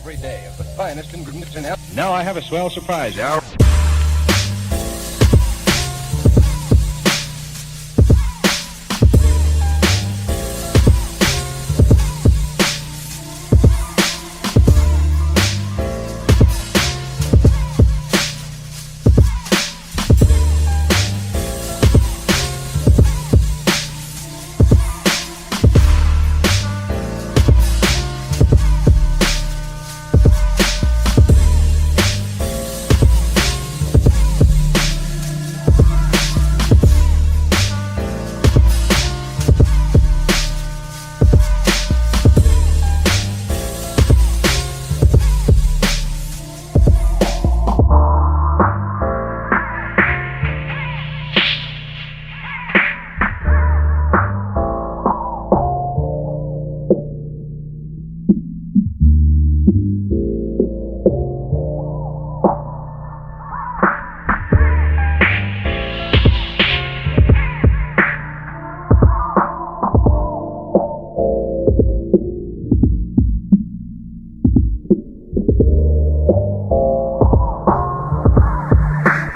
every day of the finest ingredients in health. Now I have a swell surprise.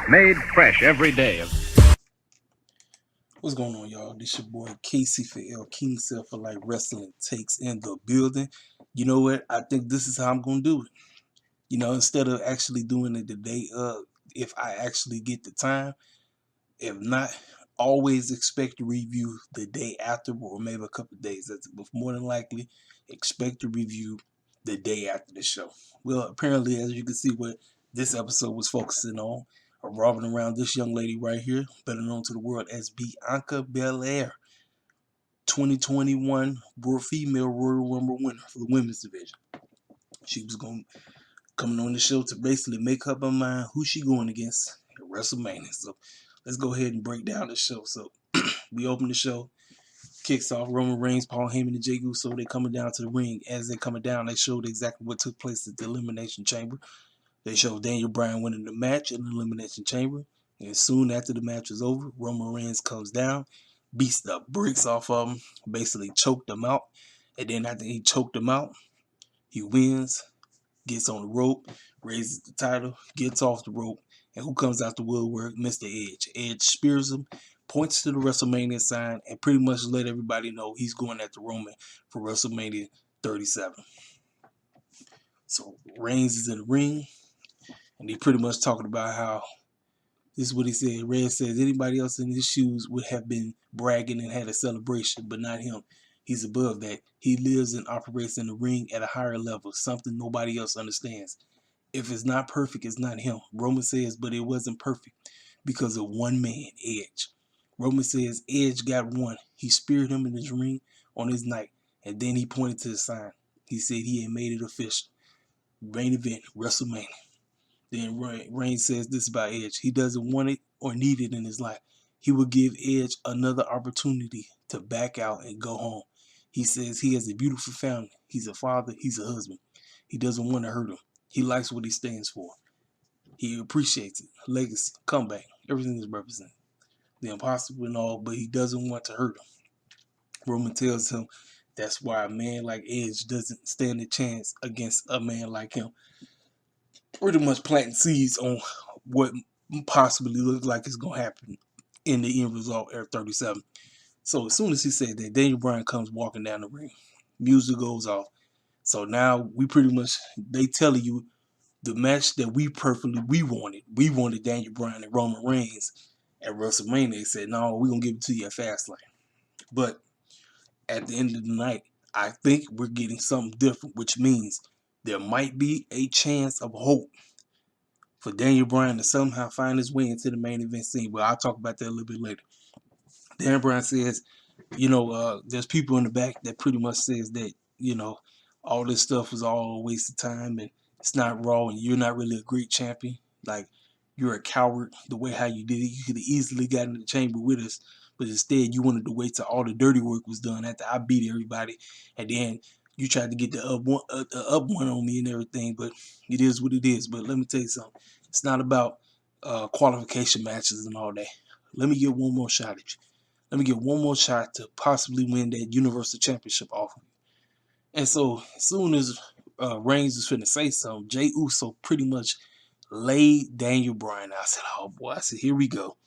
Made fresh every day. What's going on, y'all? This your boy Casey for L King Self for Like Wrestling Takes in the building. You know what? I think this is how I'm gonna do it. You know, instead of actually doing it the day of, if I actually get the time. If not, always expect to review the day after, or maybe a couple of days. That's more than likely. Expect to review the day after the show. Well, apparently, as you can see, what this episode was focusing on, revolving around this young lady right here, better known to the world as Bianca Belair, 2021 female Royal Rumble winner for the women's division. She was coming on the show to basically make up her mind who she going against at WrestleMania. So let's go ahead and break down the show. So we open the show, kicks off Roman Reigns, Paul Heyman, and Jey Uso. They coming down to the ring. As they coming down, they showed exactly what took place at the Elimination Chamber. They showed Daniel Bryan winning the match in the Elimination Chamber. And soon after the match was over, Roman Reigns comes down, beats the bricks off of him, basically choked him out. And then after he choked him out, he wins, gets on the rope, raises the title, gets off the rope, and who comes out the woodwork? Mr. Edge. Edge spears him, points to the WrestleMania sign, and pretty much let everybody know he's going after Roman for WrestleMania 37. So Reigns is in the ring, and he pretty much talking about how, this is what he said. Red says anybody else in his shoes would have been bragging and had a celebration, but not him. He's above that. He lives and operates in the ring at a higher level, something nobody else understands. If it's not perfect, it's not him. Roman says, but it wasn't perfect because of one man, Edge. Roman says Edge got one. He speared him in his ring on his night, and then he pointed to the sign. He said he had made it official. Main event, WrestleMania. Then Reigns says this about Edge. He doesn't want it or need it in his life. He will give Edge another opportunity to back out and go home. He says he has a beautiful family. He's a father. He's a husband. He doesn't want to hurt him. He likes what he stands for. He appreciates it. Legacy, comeback, everything is represented. The impossible and all, but he doesn't want to hurt him. Roman tells him that's why a man like Edge doesn't stand a chance against a man like him. Pretty much planting seeds on what possibly looks like it's going to happen in the end result at 37. So as soon as he said that, Daniel Bryan comes walking down the ring. Music goes off. So now we pretty much, they telling you the match that we wanted. We wanted Daniel Bryan and Roman Reigns at WrestleMania. They said, no, we're going to give it to you at Fastlane. But at the end of the night, I think we're getting something different, which means there might be a chance of hope for Daniel Bryan to somehow find his way into the main event scene. But I'll talk about that a little bit later. Daniel Bryan says, there's people in the back that pretty much says that, all this stuff was all a waste of time and it's not Raw and you're not really a great champion. Like, you're a coward the way how you did it. You could have easily gotten in the chamber with us, but instead you wanted to wait till all the dirty work was done after I beat everybody, and then you tried to get the up one on me and everything. But it is what it is. But let me tell you something. It's not about qualification matches and all that. Let me get one more shot at you. Let me get one more shot to possibly win that Universal Championship off of you. And so as soon as Reigns was finna say something, Jey Uso pretty much laid Daniel Bryan out. I said, oh boy, I said, here we go.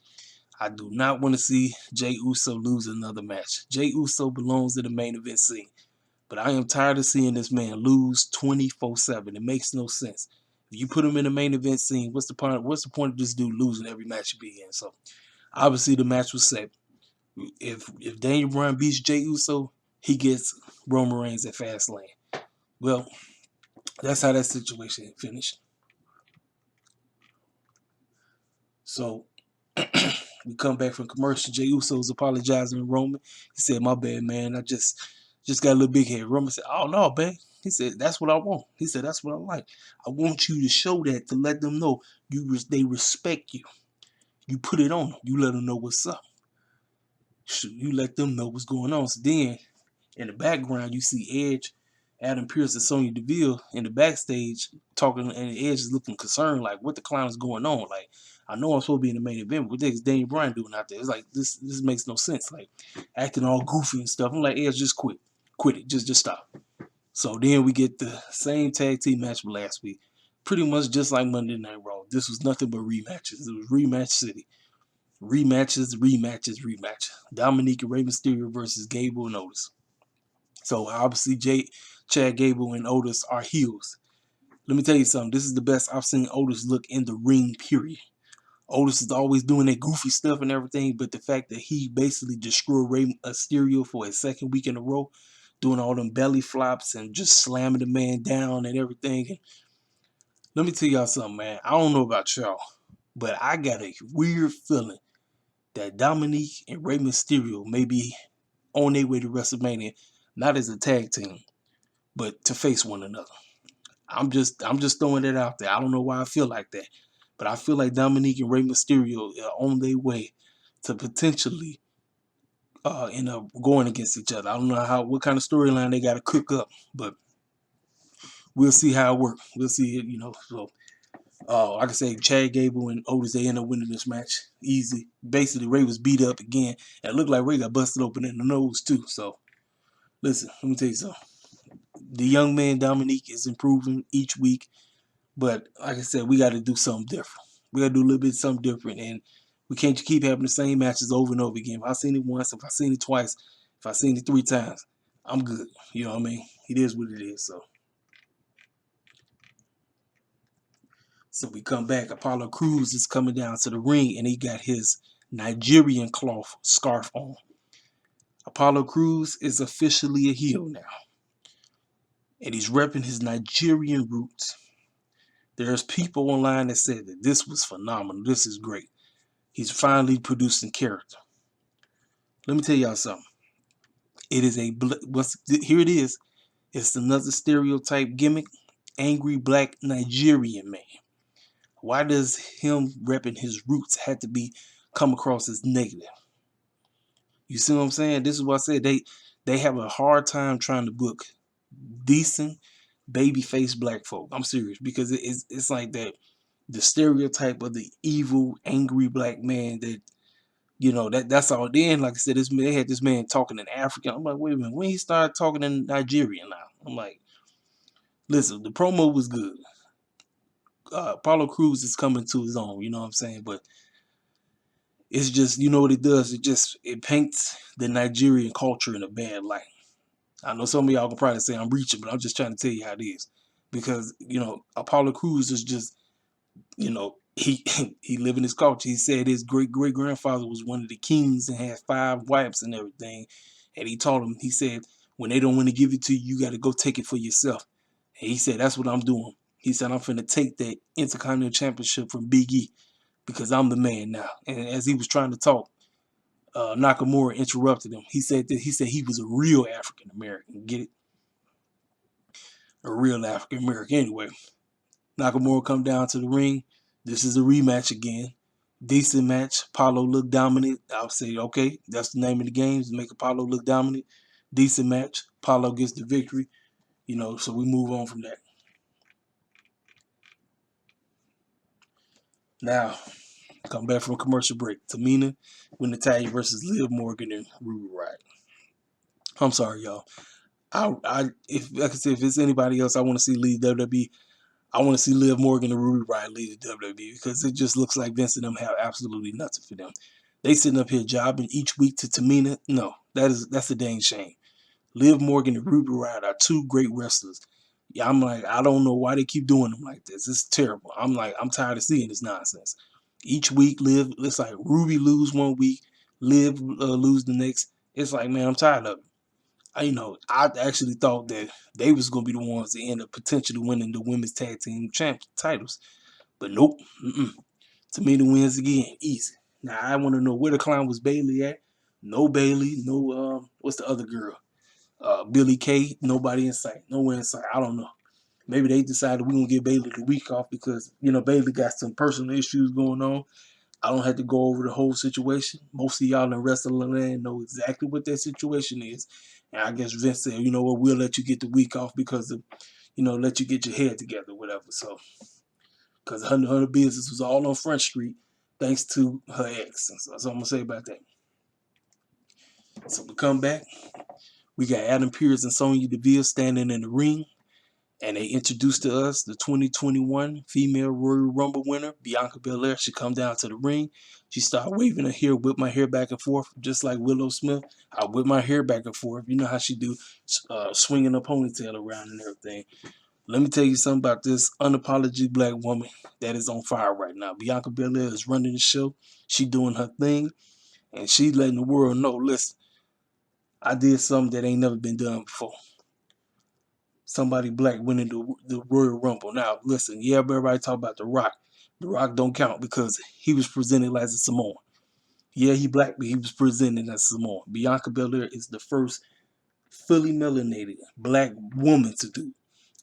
I do not want to see Jey Uso lose another match. Jey Uso belongs in the main event scene. But I am tired of seeing this man lose 24/7. It makes no sense. If you put him in the main event scene, what's the point? What's the point of this dude losing every match he be in? So obviously the match was set. If Daniel Bryan beats Jey Uso, he gets Roman Reigns at Fastlane. Well, that's how that situation finished. So we come back from commercial. Jey Uso's apologizing to Roman. He said, "My bad, man. I just got a little big head." Roman said, "Oh no, man." He said, "That's what I want." He said, "That's what I like. I want you to show that to let them know they respect you. You put it on them. You let them know what's up. You let them know what's going on." So then, in the background, you see Edge, Adam Pearce, and Sonya Deville in the backstage talking, and Edge is looking concerned, like, "What the clown is going on? Like, I know I'm supposed to be in the main event, but what the heck is Daniel Bryan doing out there? It's like this makes no sense. Like, acting all goofy and stuff." I'm like, Edge, just quit it, just stop. So then we get the same tag team match from last week, pretty much just like Monday Night Raw. This was nothing but rematches. It was rematch city. Rematches. Dominique and Rey Mysterio versus Gable and Otis. So obviously Chad Gable and Otis are heels. Let me tell you something. This is the best I've seen Otis look in the ring, period. Otis is always doing that goofy stuff and everything, but the fact that he basically destroyed Rey Mysterio for a second week in a row, doing all them belly flops and just slamming the man down and everything. And let me tell y'all something, man. I don't know about y'all, but I got a weird feeling that Dominique and Rey Mysterio may be on their way to WrestleMania, not as a tag team, but to face one another. I'm just throwing it out there. I don't know why I feel like that, but I feel like Dominique and Rey Mysterio are on their way to potentially end up going against each other. I don't know what kind of storyline they got to cook up, but we'll see how it works. We'll see it, So, like I say, Chad Gable and Otis, they end up winning this match easy. Basically, Rey was beat up again, and it looked like Rey got busted open in the nose too. So, listen, let me tell you something. The young man Dominique is improving each week. But like I said, we got to do something different. We got to do a little bit something different, and we can't keep having the same matches over and over again. If I seen it once, if I seen it twice, if I seen it 3 times, I'm good. You know what I mean? It is what it is. So we come back. Apollo Crews is coming down to the ring, and he got his Nigerian cloth scarf on. Apollo Crews is officially a heel now, and he's repping his Nigerian roots. There's people online that said that this was phenomenal. This is great. He's finally producing character. Let me tell y'all something. It is here it is. It's another stereotype gimmick. Angry black Nigerian man. Why does him repping his roots have to come across as negative? You see what I'm saying? This is what I said. They have a hard time trying to book decent babyface black folk. I'm serious, because it's like that, the stereotype of the evil, angry black man that, that's all. Then, like I said, they had this man talking in African. I'm like, wait a minute, when he started talking in Nigerian now? I'm like, listen, the promo was good. Apollo Crews is coming to his own, you know what I'm saying? But it's just, you know what it does? It paints the Nigerian culture in a bad light. I know some of y'all can probably say I'm reaching, but I'm just trying to tell you how it is. Because, Apollo Crews is just, he he living his culture. He said his great grandfather was one of the kings and had 5 wives and everything. And he taught him, he said, when they don't want to give it to you, you got to go take it for yourself. And he said, that's what I'm doing. He said, I'm finna take that Intercontinental Championship from Big E because I'm the man now. And as he was trying to talk, Nakamura interrupted him. He said he was a real African American. Get it? A real African American. Anyway, Nakamura come down to the ring. This is a rematch again. Decent match. Apollo looked dominant. I'll say, okay, that's the name of the game, is make Apollo look dominant. Decent match. Apollo gets the victory. So we move on from that. Now, come back from commercial break. Tamina win the tag versus Liv Morgan and Ruby Riott. I'm sorry, y'all. if like I said, if it's anybody else, I want to see leave WWE. I want to see Liv Morgan and Ruby Riott leave the WWE because it just looks like Vince and them have absolutely nothing for them. They sitting up here jobbing each week to Tamina. No, that's a dang shame. Liv Morgan and Ruby Riott are two great wrestlers. Yeah, I'm like, I don't know why they keep doing them like this. It's terrible. I'm like, I'm tired of seeing this nonsense. Each week, Liv, it's like Ruby lose one week, Liv lose the next. It's like, man, I'm tired of it. I actually thought that they was gonna be the ones that end up potentially winning the women's tag team titles, but nope. Tamina wins again, easy. Now I want to know where the clown was Bailey at. No Bailey, no what's the other girl? Billy Kay, nobody in sight, nowhere in sight. I don't know. Maybe they decided we're gonna give Bailey the week off because Bailey got some personal issues going on. I don't have to go over the whole situation. Most of y'all in wrestling land know exactly what that situation is. And I guess Vince said, you know what, we'll let you get the week off because of, let you get your head together, whatever. So, because her business was all on Front Street thanks to her ex. So that's all I'm going to say about that. So we come back. We got Adam Pearce and Sonya Deville standing in the ring. And they introduced to us the 2021 female Royal Rumble winner, Bianca Belair. She come down to the ring. She started waving her hair, whip my hair back and forth, just like Willow Smith. I whip my hair back and forth. You know how she do, swinging a ponytail around and everything. Let me tell you something about this unapologetic black woman that is on fire right now. Bianca Belair is running the show. She doing her thing. And she letting the world know, listen, I did something that ain't never been done before. Somebody black winning the Royal Rumble. Now, listen, yeah, everybody talk about The Rock. The Rock don't count because he was presented as a Samoan. Yeah, he black, but he was presented as Samoan. Bianca Belair is the first fully melanated black woman to do.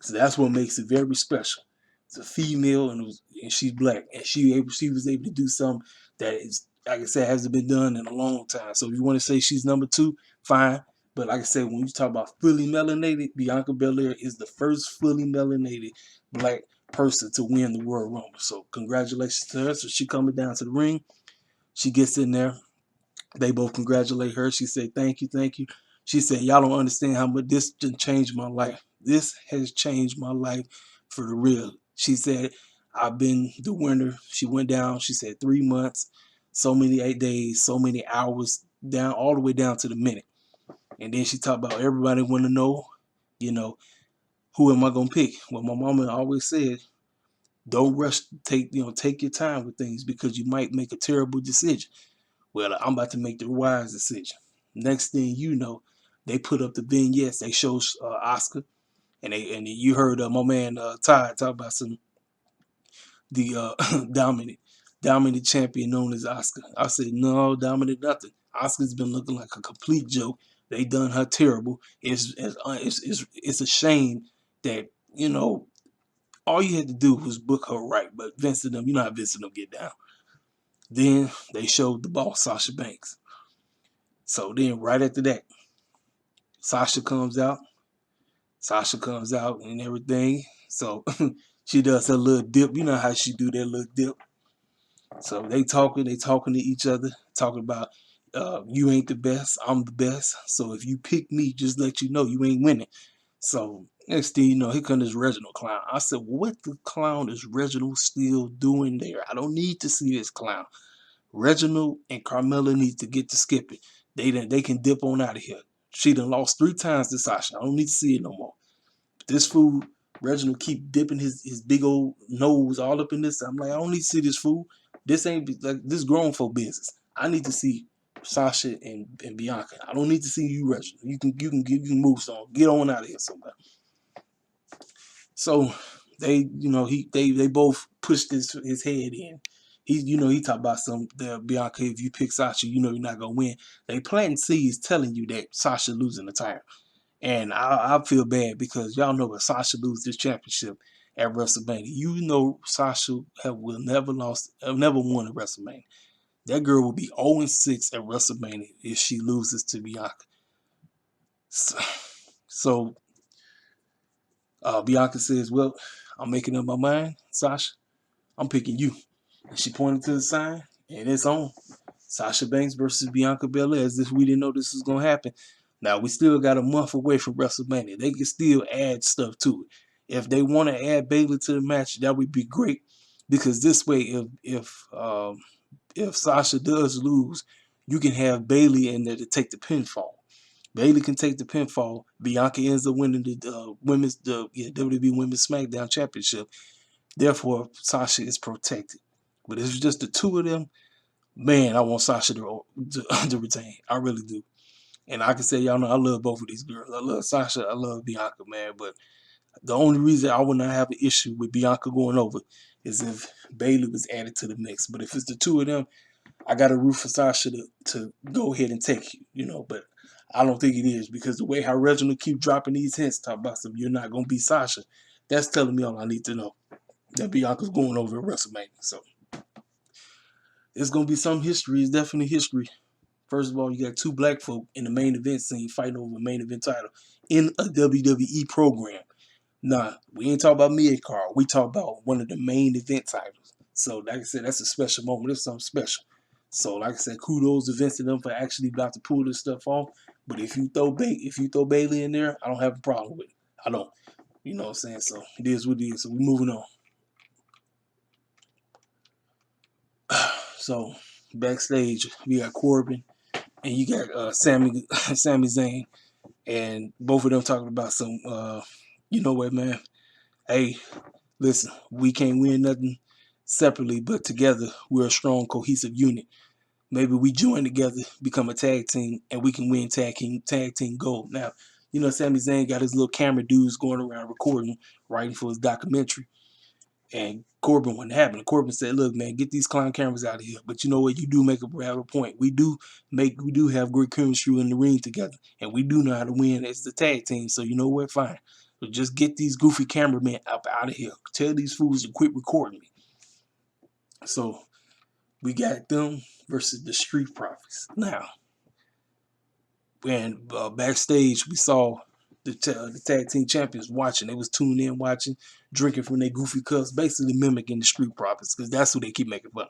So that's what makes it very special. It's a female and she's black, and she was able to do something that is, like I said, hasn't been done in a long time. So if you want to say she's number two, fine. But like I said, when you talk about fully melanated, Bianca Belair is the first fully melanated black person to win the Royal Rumble. So congratulations to her. So she coming down to the ring. She gets in there. They both congratulate her. She said, thank you, thank you. She said, y'all don't understand how much this done changed my life. This has changed my life for the real. She said, I've been the winner. She went down, she said 3 months, so many 8 days, so many hours, down all the way down to the minute. And then she talked about everybody want to know, you know, who am I gonna pick? Well, my mama always said, don't rush, take your time with things because you might make a terrible decision. Well, I'm about to make the wise decision. Next thing you know, they put up the vignettes. They show Oscar, and you heard my man Todd talk about the dominant champion known as Oscar. I said no, dominant nothing. Oscar's been looking like a complete joke. They done her terrible. It's a shame that all you had to do was book her right. But Vince and them, you know how Vince and them get down. Then they showed the boss Sasha Banks. So then right after that, Sasha comes out. Sasha comes out and everything. So she does her little dip. You know how she do that little dip. So they talking to each other, talking about you ain't the best, I'm the best. So if you pick me, just let you know you ain't winning. So next thing you know, here comes this Reginald clown. I said, what the clown is Reginald still doing there? I don't need to see this clown. Reginald and Carmella need to get to skipping. They can dip on out of here. She done lost 3 times to Sasha. I don't need to see it no more. But this fool, Reginald, keep dipping his big old nose all up in this. I'm like, I don't need to see this fool. This ain't like this grown folk business. I need to see Sasha and Bianca. I don't need to see you, Reginald. You can move some. Get on out of here somewhere. So they both pushed his head in. He talked about Bianca, if you pick Sasha, you're not gonna win. They planting seeds telling you that Sasha losing the title. And I feel bad because y'all know if Sasha lose this championship at WrestleMania, Sasha will never won at WrestleMania. That girl will be 0-6 at WrestleMania if she loses to Bianca. So Bianca says, well, I'm making up my mind, Sasha. I'm picking you. And she pointed to the sign, and it's on. Sasha Banks versus Bianca Belair, as if we didn't know this was going to happen. Now, we still got a month away from WrestleMania. They can still add stuff to it. If they want to add Bayley to the match, that would be great. Because this way, if Sasha does lose, you can have Bayley in there to take the pinfall. Bayley can take the pinfall. Bianca ends up winning the WWE Women's Smackdown Championship. Therefore, Sasha is protected. But if it's just the two of them, man, I want Sasha to retain. I really do. And I can say, y'all know, I love both of these girls. I love Sasha. I love Bianca, man. But the only reason I would not have an issue with Bianca going over is if Bayley was added to the mix. But if it's the two of them, I got to root for Sasha to go ahead and take you, But I don't think it is, because the way how Reginald keep dropping these hints, talk about some, you're not going to be Sasha. That's telling me all I need to know. That Bianca's going over at WrestleMania. So it's going to be some history. It's definitely history. First of all, you got two black folk in the main event scene fighting over a main event title in a WWE program. Nah, we ain't talking about mid-card. We talk about one of the main event titles. So, like I said, that's a special moment. It's something special. So, like I said, kudos to Vince and them for actually about to pull this stuff off. But if you throw Bayley in there, I don't have a problem with it. I don't. You know what I'm saying? So it is what it is. So we're moving on. So backstage, we got Corbin and you got Sami Zayn, and both of them talking about some. You know what, man? Hey, listen, we can't win nothing separately, but together we're a strong, cohesive unit. Maybe we join together, become a tag team, and we can win tag team gold. Now, Sami Zayn got his little camera dudes going around recording, writing for his documentary. And Corbin wasn't having it. Corbin said, "Look, man, get these clown cameras out of here." But you know what? You do make a point. We do have great chemistry in the ring together, and we do know how to win as the tag team. So you know what? Fine. But just get these goofy cameramen up out of here. Tell these fools to quit recording me. So we got them versus the Street Profits. Now, when backstage we saw the tag team champions watching. They was tuned in watching, drinking from their goofy cups, basically mimicking the Street Profits, because that's who they keep making fun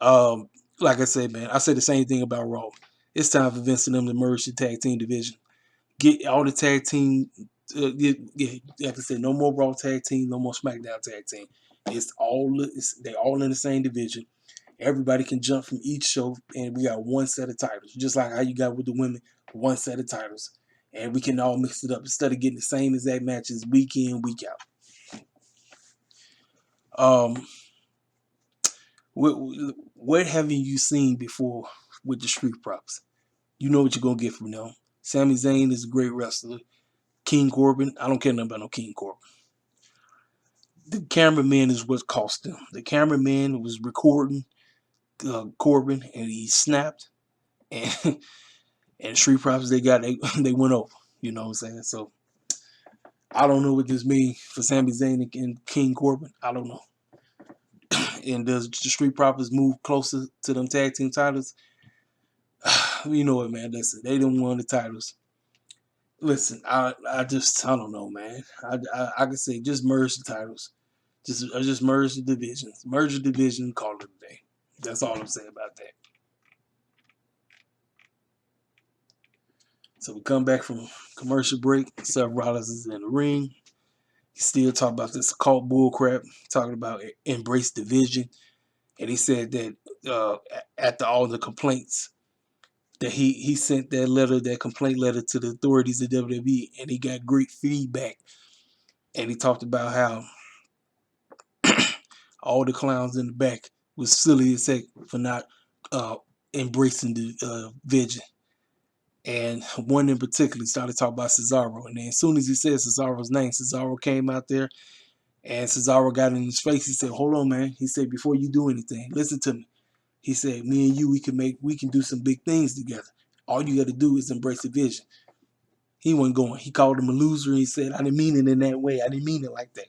of. Like I said, man, I said the same thing about Raw. It's time for Vince and them to merge the tag team division. Get all the tag team. Like I said, no more Raw tag team, no more SmackDown tag team. They all in the same division. Everybody can jump from each show, and we got one set of titles, just like how you got with the women, one set of titles, and we can all mix it up instead of getting the same exact matches week in, week out. What haven't you seen before with the Street Props? You know what you're gonna get from them. Sami Zayn is a great wrestler. King Corbin, I don't care nothing about no King Corbin. The cameraman is what cost them. The cameraman was recording Corbin, and he snapped, and and Street Profits they went over. You know what I'm saying? So I don't know what this means for Sami Zayn and King Corbin. I don't know. And does the Street Profits move closer to them tag team titles? You know what, man? Listen, they didn't won the titles. Listen, I don't know, man. I can say just merge the titles. Just merge the divisions. Merge the division, call it a day. That's all I'm saying about that. So we come back from commercial break. Seth Rollins is in the ring. He still talking about this occult bullcrap, talking about embrace division. And he said that after all the complaints, that he sent that complaint letter to the authorities of WWE, and he got great feedback. And he talked about how all the clowns in the back was silly as heck for not embracing the vision. And one in particular started talking about Cesaro. And then as soon as he said Cesaro's name, Cesaro came out there, and Cesaro got in his face. He said, "Hold on, man." He said, "Before you do anything, listen to me." He said, "Me and you, we can do some big things together. All you got to do is embrace the vision." He wasn't going. He called him a loser. And he said, "I didn't mean it in that way. I didn't mean it like that."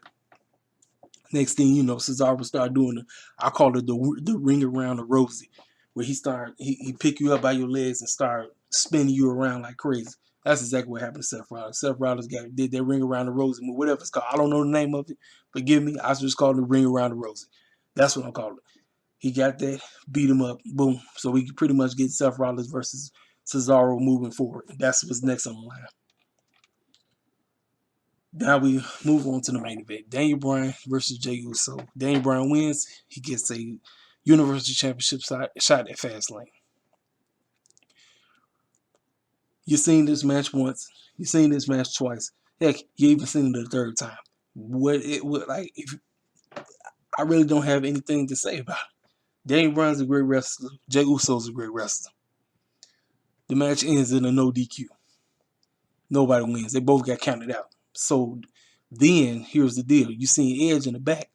Next thing you know, Cesaro started doing I call it the ring around the rosy, where he pick you up by your legs and start spinning you around like crazy. That's exactly what happened to Seth Rollins. Seth Rollins did that ring around the rosy move, whatever it's called. I don't know the name of it. Forgive me. I just call it the ring around the rosy. That's what I'm calling it. He got that, beat him up, boom. So we could pretty much get Seth Rollins versus Cesaro moving forward. That's what's next on the line. Now we move on to the main event. Daniel Bryan versus Jey Uso. Daniel Bryan wins. He gets a Universal Championship shot at Fastlane. You've seen this match once. You've seen this match twice. Heck, you even seen it a third time. What it would like if I really don't have anything to say about it. Daniel Bryan's a great wrestler. Jey Uso's a great wrestler. The match ends in a no DQ. Nobody wins. They both got counted out. So then here's the deal. You seen Edge in the back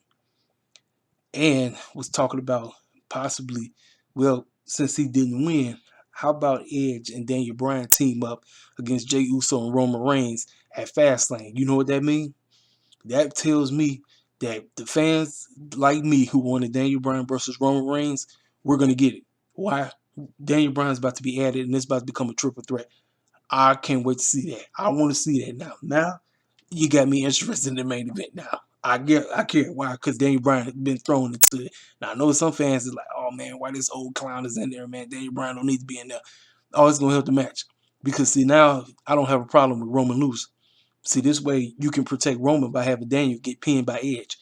and was talking about possibly, well, since he didn't win, how about Edge and Daniel Bryan team up against Jey Uso and Roman Reigns at Fastlane? You know what that means? That tells me that the fans like me who wanted Daniel Bryan versus Roman Reigns, we're going to get it. Why? Daniel Bryan's about to be added and it's about to become a triple threat. I can't wait to see that. I want to see that now. Now, you got me interested in the main event now. I care. Why? Because Daniel Bryan has been thrown into it. Now, I know some fans is like, oh, man, why this old clown is in there, man? Daniel Bryan don't need to be in there. Oh, it's going to help the match. Because, see, now I don't have a problem with Roman lose. See, this way you can protect Roman by having Daniel get pinned by Edge.